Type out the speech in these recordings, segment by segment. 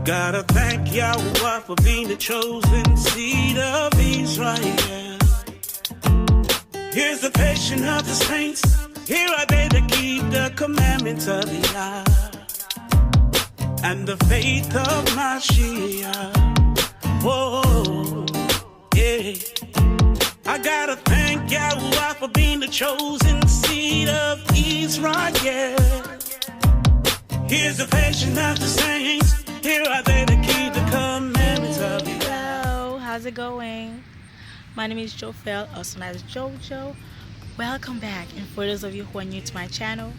Gotta thank Yahweh for being the chosen seed of Israel. Here's the patience of the saints. Here are they that keep the commandments of the Yah and the faith of Mashiach. Whoa, yeah. I gotta thank Yahweh for being the chosen seed of Israel. Here's the patience of the saints. Here are they that keep the commandments of the Yah. Hello, how's it going? My name is Jofel, also known as Jojo. Welcome back, and for those of you who are new to my channel,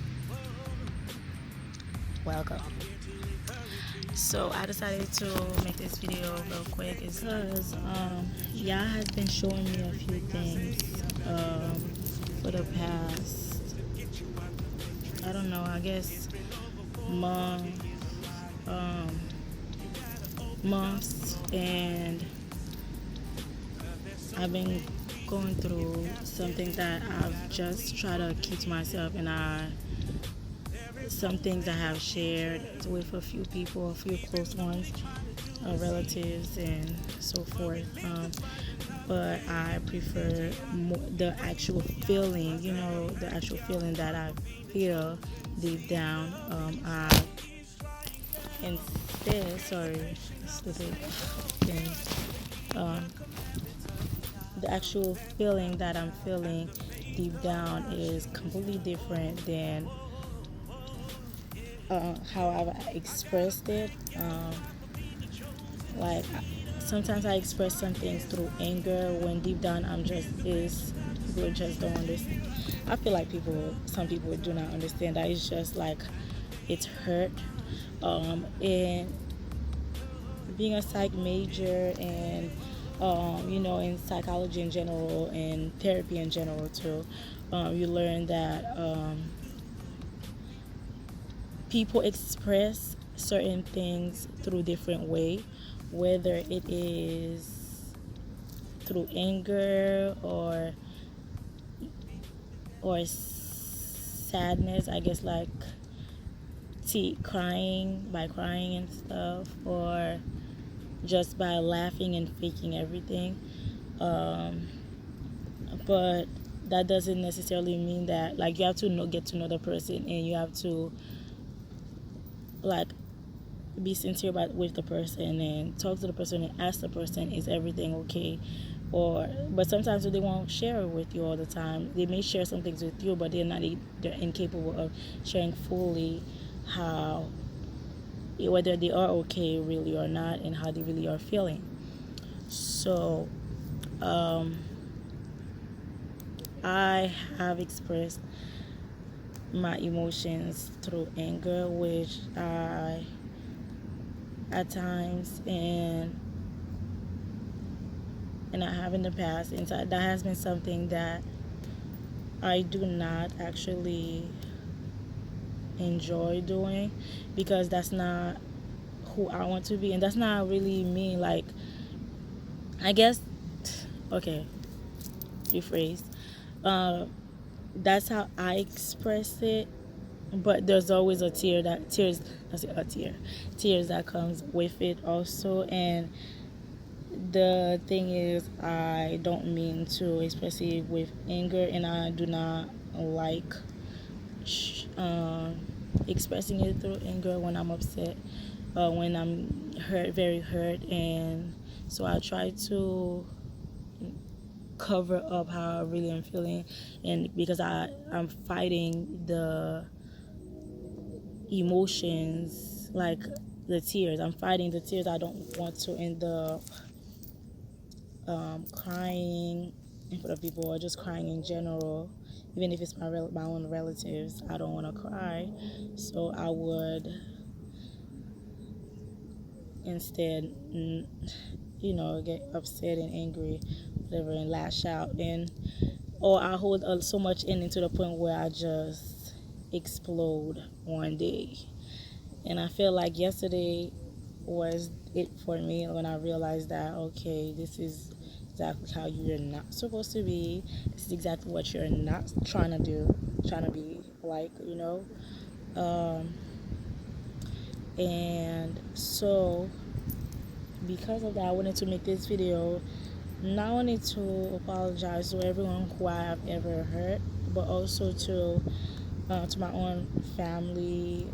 welcome. So I decided to make this video real quick because Yah has been showing me a few things for the past, I don't know, I guess months, and I've been going through something that I've just tried to keep to myself, and some things I have shared with a few people, a few close ones, relatives, and so forth. But I prefer the actual feeling, the actual feeling that I feel deep down. Instead, sorry, stupid thing. The actual feeling that I'm feeling deep down is completely different than how I've expressed it. Like sometimes I express some things through anger when deep down people just don't understand. I feel like some people do not understand that it's just like it's hurt. And being a psych major and in psychology in general and therapy in general too, you learn that people express certain things through different way, whether it is through anger or sadness, I guess, like crying and stuff, or just by laughing and faking everything. But that doesn't necessarily mean that, like, you have to get to know the person, and you have to like be sincere with the person and talk to the person and ask the person, is everything okay? But sometimes they won't share it with you all the time. They may share some things with you, but they're incapable of sharing fully whether they are okay really or not, and how they really are feeling. So I have expressed my emotions through anger, which I at times and I have in the past, and so that has been something that I do not actually enjoy doing, because that's not who I want to be, and that's not really me. Like, I guess, okay, rephrase. That's how I express it, but there's always tears that comes with it also. And the thing is, I don't mean to express it with anger, and I do not like expressing it through anger when I'm upset, when I'm very hurt. And so I try to cover up how I really am feeling, and because I'm fighting the emotions, like the tears. I'm fighting the tears. I don't want to end up crying in front of people, or just crying in general. Even if it's my own relatives, I don't want to cry. So I would instead, get upset and angry, whatever, and lash out, or I hold so much in to the point where I just explode one day. And I feel like yesterday was it for me, when I realized that, okay, this is exactly how you're not supposed to be. This is exactly what you're not trying to be like, And so because of that, I wanted to make this video not only to apologize to everyone who I have ever hurt, but also to my own family,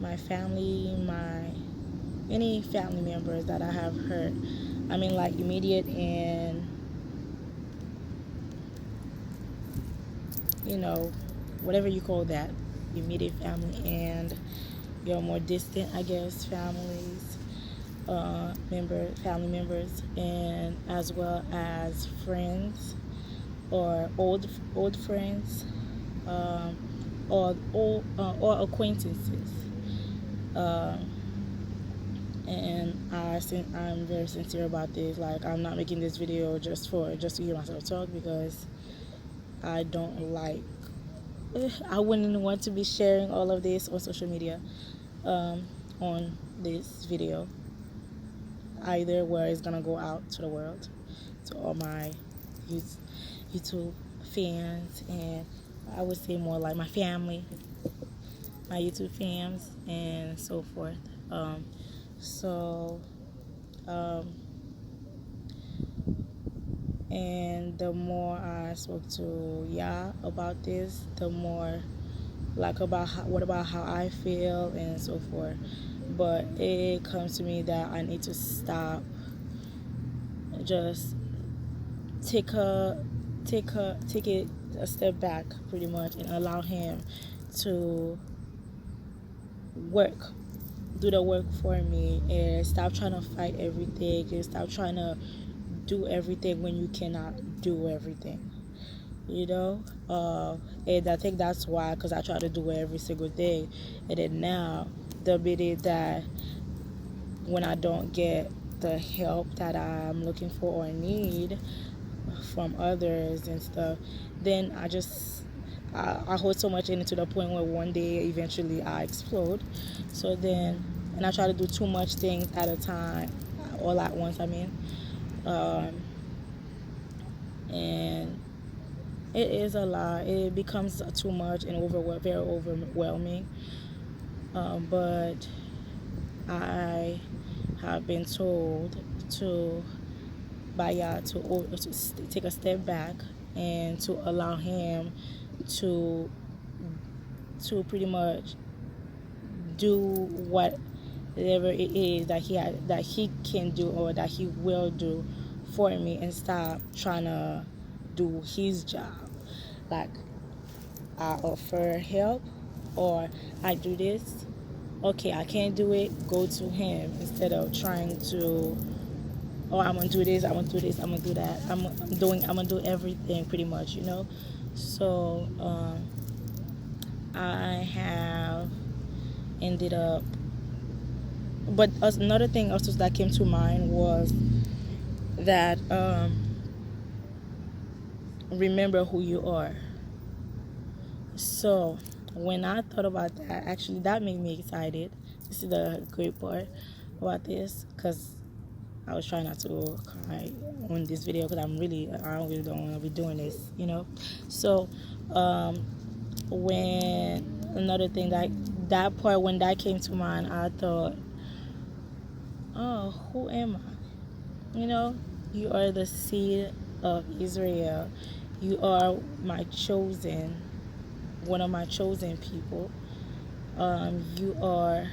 my any family members that I have hurt. I mean, like immediate and whatever you call that, immediate family and your more distant, I guess, families, family members, and as well as friends or old friends, or acquaintances. Um, and I'm very sincere about this. Like, I'm not making this video just to hear myself talk, because I don't like. I wouldn't want to be sharing all of this on social media, on this video either, where it's gonna go out to the world, to all my YouTube fans, and I would say more like my family, my YouTube fans, and so forth. So, and the more I spoke to Yah about this, the more like about how I feel and so forth. But it comes to me that I need to stop, just take it a step back, pretty much, and allow him to do the work for me, and stop trying to fight everything, and stop trying to do everything when you cannot do everything, and I think that's why, because I try to do every single thing, and then now the minute that when I don't get the help that I'm looking for or need from others and stuff, then I hold so much in it, to the point where one day eventually I explode. So then, and I try to do too much things at a time, all at once, I mean. And it is a lot. It becomes too much and very overwhelming. But I have been told by Yah to take a step back and to allow him to pretty much do whatever it is that he can do, or that he will do for me, and stop trying to do his job. Like, I offer help, or I do this, okay, I can't do it, go to him, instead of trying to, oh, I'm gonna do this, I'm gonna do this, I'm gonna do that, I'm gonna do everything, pretty much, So I have ended up, but another thing also that came to mind was that remember who you are. So when I thought about that, actually that made me excited. This is the great part about this, because I was trying not to cry on this video, because I really don't want to be doing this, So when another thing, that part, when that came to mind, I thought, oh, who am I? You are the seed of Israel. You are one of my chosen people. You are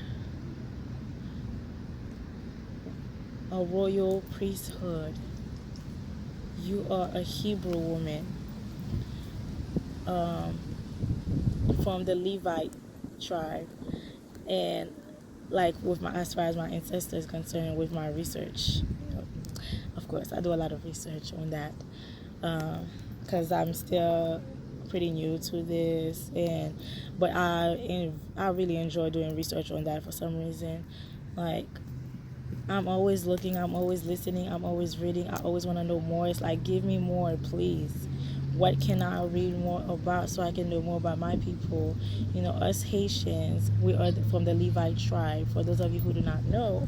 a royal priesthood. You are a Hebrew woman, from the Levite tribe. And like, as far as my ancestors concerned, with my research, of course I do a lot of research on that, because I'm still pretty new to this, but I really enjoy doing research on that for some reason. Like, I'm always looking, I'm always listening, I'm always reading, I always want to know more. It's like, give me more, please. What can I read more about, so I can know more about my people? Us Haitians, we are from the Levite tribe. For those of you who do not know,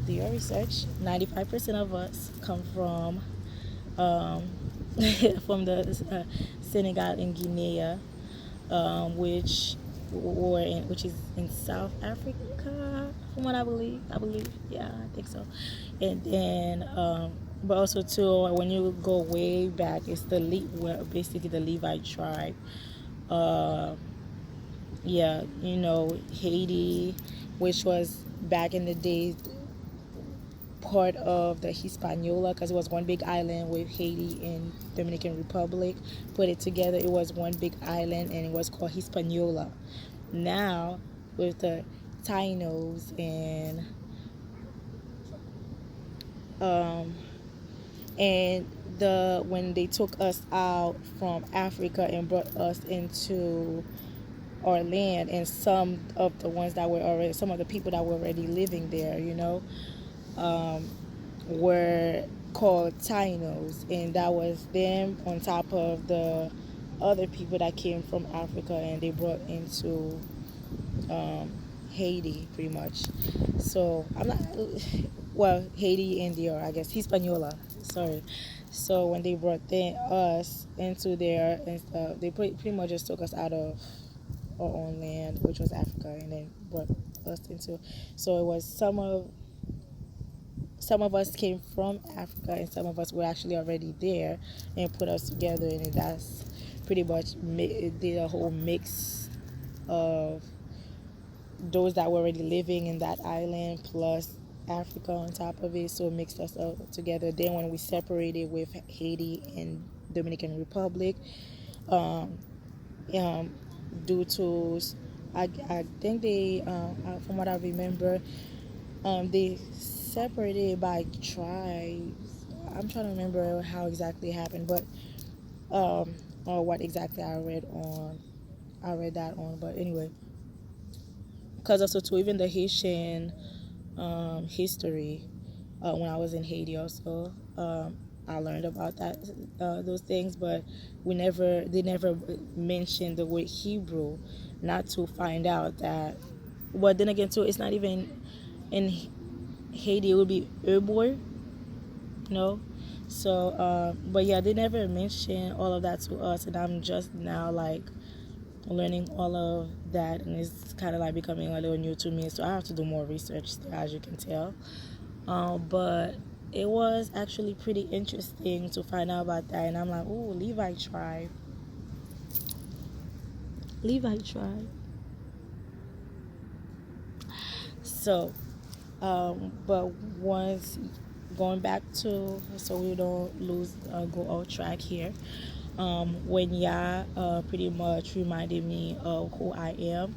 do your research. 95% of us come from from the Senegal and Guinea, which which is in South Africa, from what I believe, yeah, I think so. And then, but also too, when you go way back, it's basically the Levite tribe. Uh, yeah, Haiti, which was back in the days part of the Hispaniola, because it was one big island with Haiti and Dominican Republic. Put it together, it was one big island, and it was called Hispaniola. Now, with the Tainos um, and when they took us out from Africa and brought us into our land, and some of the people that were already living there, were called Tainos, and that was them on top of the other people that came from Africa, and they brought into Haiti, pretty much. So I'm not, well, Haiti and I guess Hispaniola. Sorry. So when they brought us into there and stuff, they pretty much just took us out of our own land, which was Africa, and then brought us into. So it was some of us came from Africa, and some of us were actually already there, and put us together, and that's pretty much did a whole mix of those that were already living in that island plus Africa on top of it, so it mixed us up together. Then when we separated with Haiti and Dominican Republic, um, due to I think they from what I remember, they separated by tribes. I'm trying to remember how exactly it happened, but or what exactly I read that on. But anyway, because also too, even the Haitian history, when I was in Haiti also, I learned about those things, but they never mentioned the word Hebrew, not to find out that. But then again too, it's not even in Haiti, it would be Herbor, so but yeah, they never mentioned all of that to us, and I'm just now like learning all of that, and it's kind of like becoming a little new to me, so I have to do more research, as you can tell. But it was actually pretty interesting to find out about that, and I'm like, oh, Levite tribe. So but once going back to, so we don't go off track here, when y'all pretty much reminded me of who I am,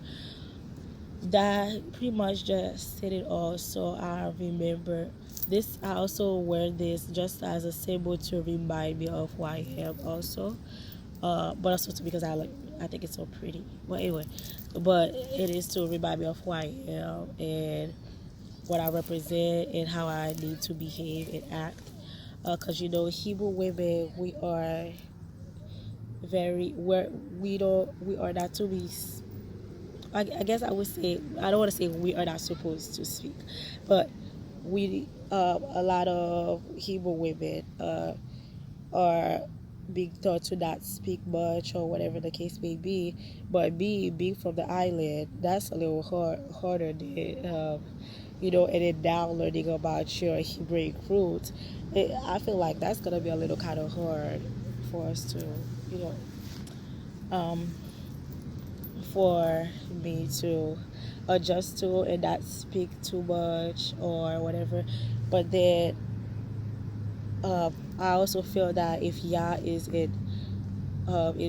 that pretty much just said it all. So I remember this, I also wear this just as a symbol to remind me of who I am also, but also because I think it's so pretty. But anyway, but it is to remind me of who I am and what I represent and how I need to behave and act. Because Hebrew women, we are not to be. I guess I would say, I don't want to say we are not supposed to speak, but a lot of Hebrew women are being taught to not speak much or whatever the case may be. But being from the island, that's a little harder than and then now learning about your Hebraic roots. I feel like that's gonna be a little kind of hard for us to, um, for me to adjust to and not speak too much or whatever. But then I also feel that if Yah is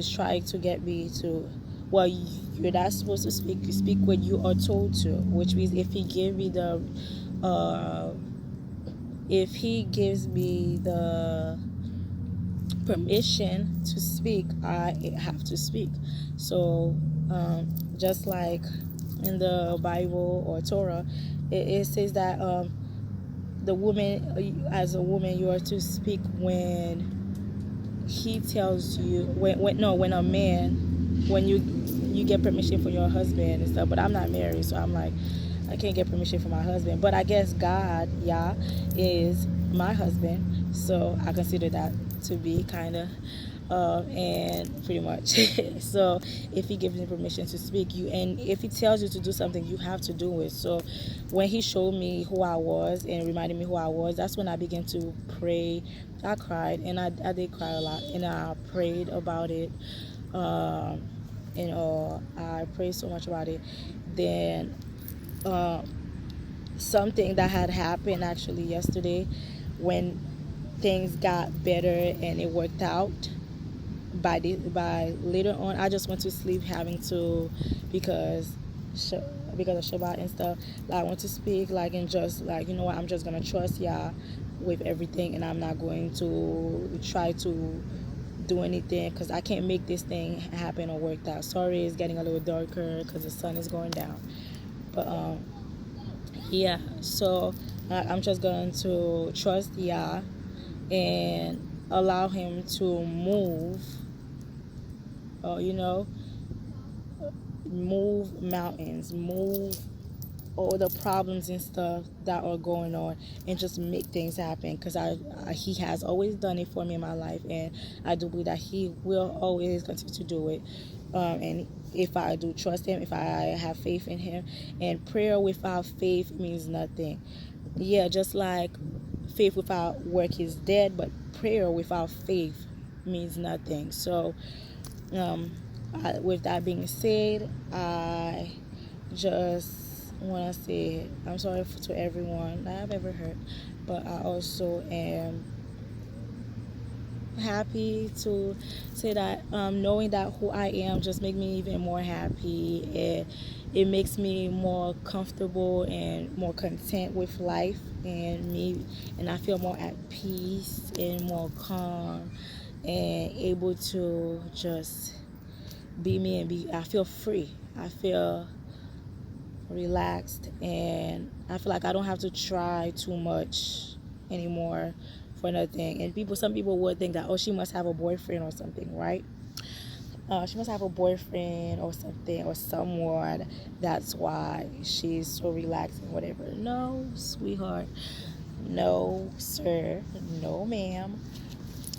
trying to get me to, well, you're not supposed to speak when you are told to, which means if he gives me the permission to speak, I have to speak. So just like in the Bible or Torah, it says that the woman, as a woman, you are to speak when he tells you, when a man, when you get permission from your husband and stuff. But I'm not married, so I'm like, I can't get permission from my husband. But I guess God, Yah, is my husband, so I consider that to be kind of and pretty much. So if he gives me permission to speak, and if he tells you to do something, you have to do it. So when he showed me who I was and reminded me who I was, that's when I began to pray. I cried, and I did cry a lot, and I prayed about it. I prayed so much about it. Then something that had happened actually yesterday, when things got better and it worked out. By later on, I just went to sleep having to, because of Shabbat and stuff. Like, I went to speak, like, and just like, you know what, I'm just gonna trust Yah with everything, and I'm not going to try to do anything, because I can't make this thing happen or work out. Sorry, it's getting a little darker because the sun is going down, but yeah. So I'm just going to trust Yah and allow him to move, move mountains, move all the problems and stuff that are going on, and just make things happen, because he has always done it for me in my life, and I do believe that he will always continue to do it. And if I do trust him, if I have faith in him, and prayer without faith means nothing. Yeah, just like faith without work is dead, but prayer without faith means nothing. So with that being said, I just want to say I'm sorry to everyone that I've ever hurt, but I also am happy to say that knowing that who I am just makes me even more happy, and it makes me more comfortable and more content with life and I feel more at peace and more calm and able to just be me and I feel free. I feel relaxed, and I feel like I don't have to try too much anymore for nothing. And some people would think that, oh, she must have a boyfriend or something, right? She must have a boyfriend or something, or someone, that's why she's so relaxed and whatever. No, sweetheart. No, sir. No, ma'am.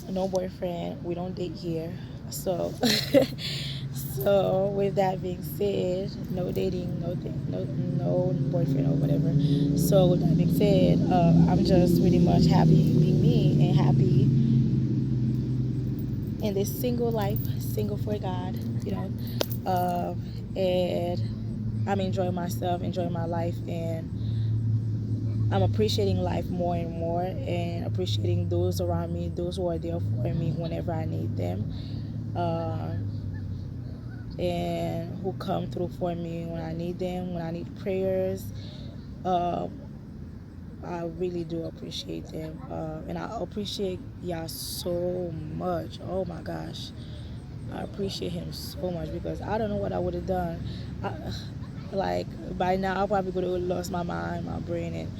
No boyfriend. We don't date here. So so with that being said, no dating, no boyfriend or whatever. So with that being said, I'm just really much happy being me and happy in this single life, single for God, and I'm enjoying myself, enjoying my life, and I'm appreciating life more and more, and appreciating those around me, those who are there for me whenever I need them, and who come through for me when I need them, when I need prayers. I really do appreciate them, and I appreciate Yah so much. Oh my gosh, I appreciate him so much, because I don't know what I would have done. Like, by now I probably could have lost my mind, my brain, and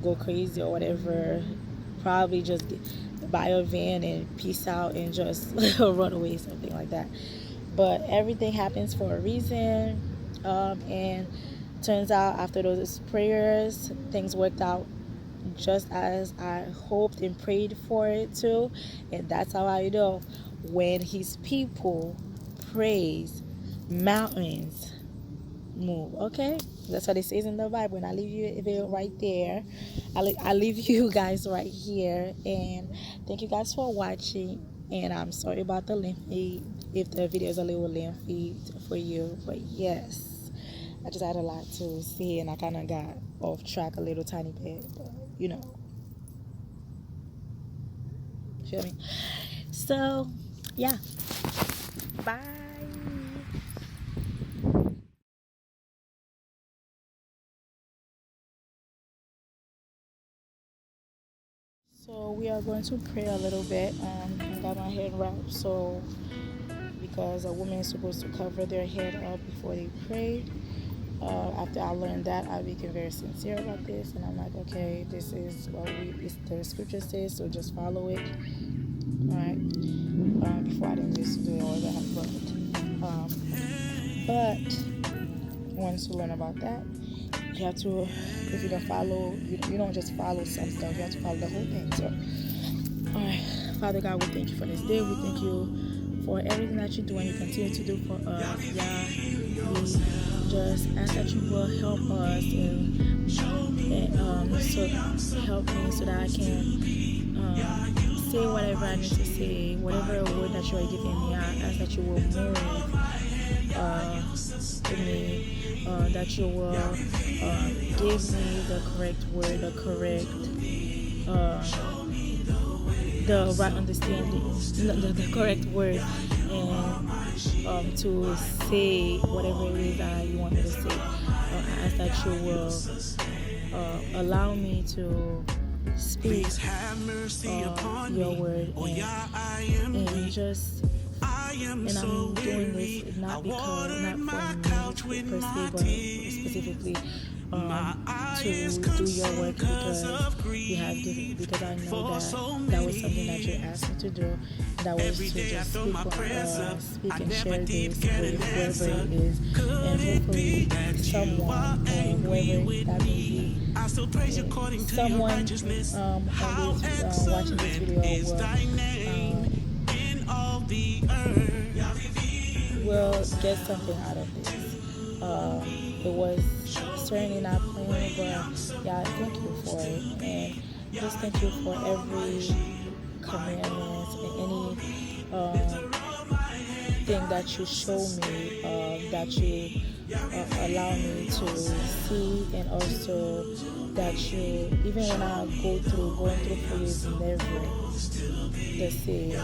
go crazy or whatever. Probably just buy a van and peace out and just run away, something like that. But everything happens for a reason, and turns out after those prayers, things worked out just as I hoped and prayed for it to. And that's how I know when his people praise, mountains move. Okay, that's what it says in the Bible, and I leave you it right there. I leave you guys right here, and thank you guys for watching. And I'm sorry about the lengthy, if the video is a little lengthy for you, but yes, I just had a lot to say, and I kind of got off track a little tiny bit, but feel me? So yeah, bye. So we are going to pray a little bit. I got my head wrapped, so because a woman is supposed to cover their head up before they pray. After I learned that, I became very sincere about this, and I'm like, okay, this is what the scripture says, so just follow it. All right. Before I didn't used to do all that, but once you learn about that, you have to, if you're gonna follow, you don't just follow some stuff, you have to follow the whole thing. So All right, Father God, we thank you for this day. We thank you for everything that you do and you continue to do for us. Yeah, we just ask that you will help us and so help me so that I can say whatever I need to say, whatever word that you are giving me. I ask that you will move to me, that you will give me the correct word, the right understanding, the correct word, and to say whatever it is that you want me to say. I ask that you will allow me to speak your word, and just, and I'm doing this not for me per se, but specifically to do your work because you have given, because I know that was something that you asked me to do. That was to just speak and share this with whoever it is, and hopefully someone, whoever that may be, someone watching this video will get something out of this. It was certainly not planned, but yeah, thank you for it, and just thank you for every commandment and any thing that you show me, that you allow me to see, and also that you, even when I going through for you is never the same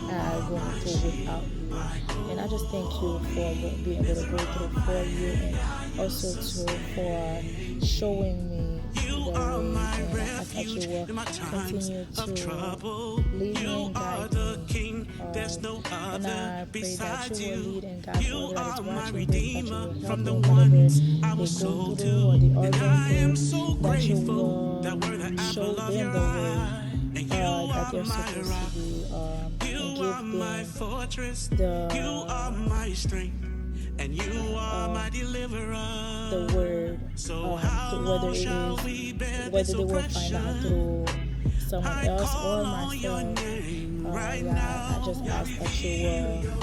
as going through without you. And I just thank you for being able to go through for you, and also for showing me the way, and I ask that you will continue to lead me and guide me, and I pray that you will lead and guide whoever that is watching this, that you will help them whatever they go through or they are going through, that you will show them the way that they're supposed to be, and give them the word, whether they will find out through someone else or myself. I just ask that you will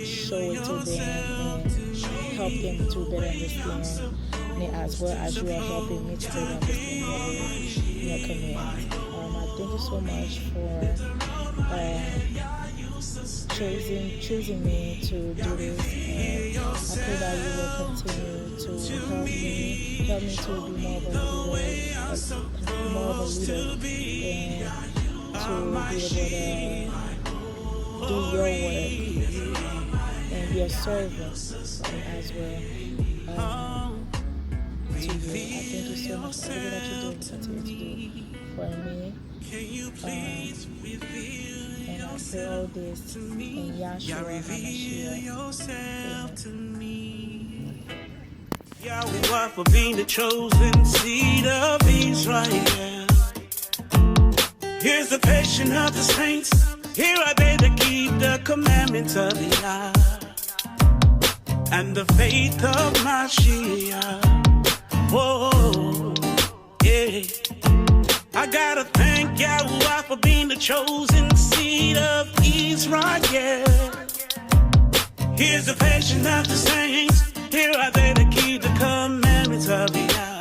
show it to them and help them to better understand me, as well as you are helping me to better understand your commands. I thank you so much for choosing me to do this, and I pray that you will continue to help me to be more of a leader, and to be able to do your work and be a servant as well to you. I thank you so much for everything that you do and continue to do for me. And I pray all this in Yahshua HaMashiach. Yahweh for being the chosen seed of Israel. Here's the patience of the saints. Here are they that keep the commandments of Yah and the faith of Mashiach. Whoa, yeah. I gotta thank Yahweh for being the chosen seed of Israel. Here's the patience of the saints. Here are they that keep the commandments of Yah